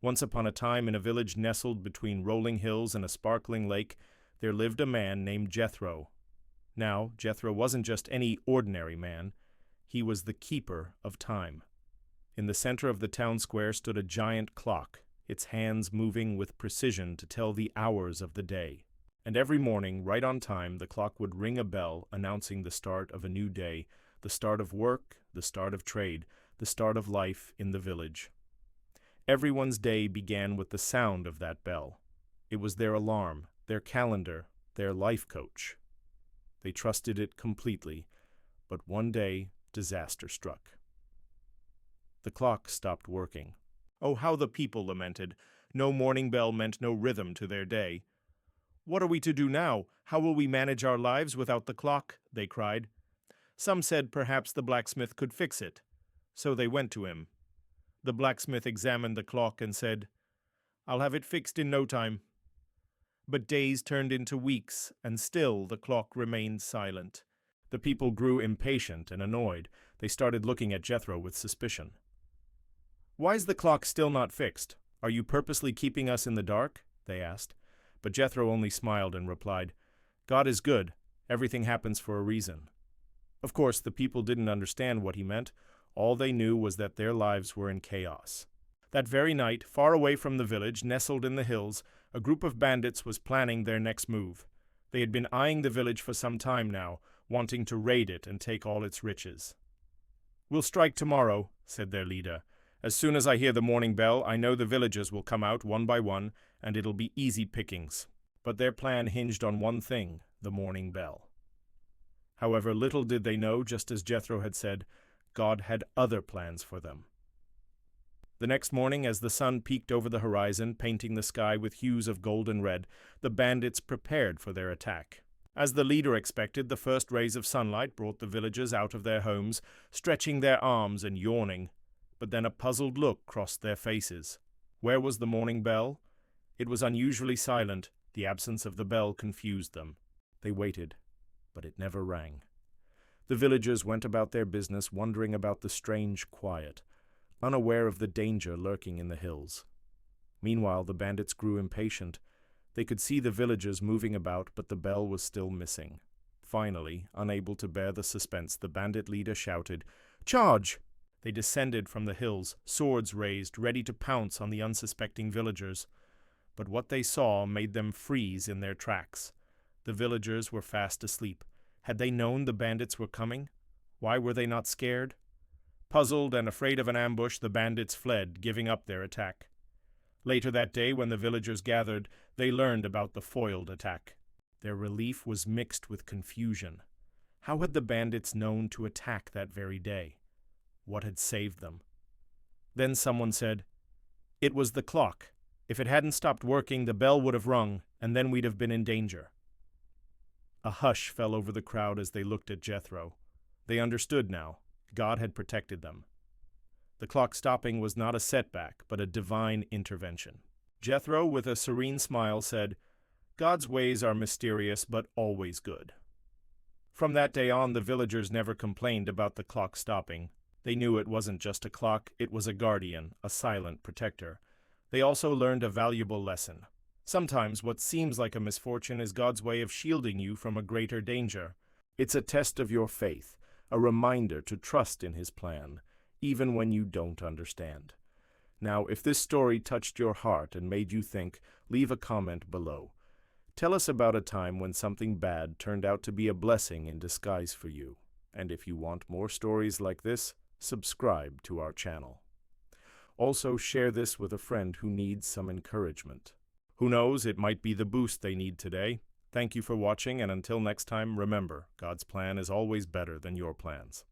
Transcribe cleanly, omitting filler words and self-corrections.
Once upon a time, in a village nestled between rolling hills and a sparkling lake, there lived a man named Jethro. Now, Jethro wasn't just any ordinary man. He was the keeper of time. In the center of the town square stood a giant clock, its hands moving with precision to tell the hours of the day. And every morning, right on time, the clock would ring a bell announcing the start of a new day, the start of work, the start of trade, the start of life in the village. Everyone's day began with the sound of that bell. It was their alarm, their calendar, their life coach. They trusted it completely, but one day disaster struck. The clock stopped working. Oh, how the people lamented. No morning bell meant no rhythm to their day. "What are we to do now? How will we manage our lives without the clock?" they cried. Some said perhaps the blacksmith could fix it. So they went to him. The blacksmith examined the clock and said, "I'll have it fixed in no time." But days turned into weeks, and still the clock remained silent. The people grew impatient and annoyed. They started looking at Jethro with suspicion. "Why's the clock still not fixed? Are you purposely keeping us in the dark?" they asked. But Jethro only smiled and replied, "God is good. Everything happens for a reason." Of course, the people didn't understand what he meant. All they knew was that their lives were in chaos. That very night, far away from the village, nestled in the hills, a group of bandits was planning their next move. They had been eyeing the village for some time now, wanting to raid it and take all its riches. "We'll strike tomorrow," said their leader. "As soon as I hear the morning bell, I know the villagers will come out one by one, and it'll be easy pickings." But their plan hinged on one thing, the morning bell. However, little did they know, just as Jethro had said, God had other plans for them. The next morning, as the sun peeked over the horizon, painting the sky with hues of gold and red, the bandits prepared for their attack. As the leader expected, the first rays of sunlight brought the villagers out of their homes, stretching their arms and yawning. But then a puzzled look crossed their faces. Where was the morning bell? It was unusually silent. The absence of the bell confused them. They waited, but it never rang. The villagers went about their business, wondering about the strange quiet, unaware of the danger lurking in the hills. Meanwhile, the bandits grew impatient. They could see the villagers moving about, but the bell was still missing. Finally, unable to bear the suspense, the bandit leader shouted, "Charge!" They descended from the hills, swords raised, ready to pounce on the unsuspecting villagers. But what they saw made them freeze in their tracks. The villagers were fast asleep. Had they known the bandits were coming? Why were they not scared? Puzzled and afraid of an ambush, the bandits fled, giving up their attack. Later that day, when the villagers gathered, they learned about the foiled attack. Their relief was mixed with confusion. How had the bandits known to attack that very day? What had saved them? Then someone said, "It was the clock. If it hadn't stopped working, the bell would have rung, and then we'd have been in danger." A hush fell over the crowd as they looked at Jethro. They understood now. God had protected them. The clock stopping was not a setback, but a divine intervention. Jethro, with a serene smile, said, "God's ways are mysterious, but always good." From that day on, the villagers never complained about the clock stopping. They knew it wasn't just a clock, it was a guardian, a silent protector. They also learned a valuable lesson. Sometimes what seems like a misfortune is God's way of shielding you from a greater danger. It's a test of your faith, a reminder to trust in His plan, even when you don't understand. Now, if this story touched your heart and made you think, leave a comment below. Tell us about a time when something bad turned out to be a blessing in disguise for you. And if you want more stories like this, subscribe to our channel. Also, share this with a friend who needs some encouragement. Who knows, it might be the boost they need today. Thank you for watching, and until next time, remember, God's plan is always better than your plans.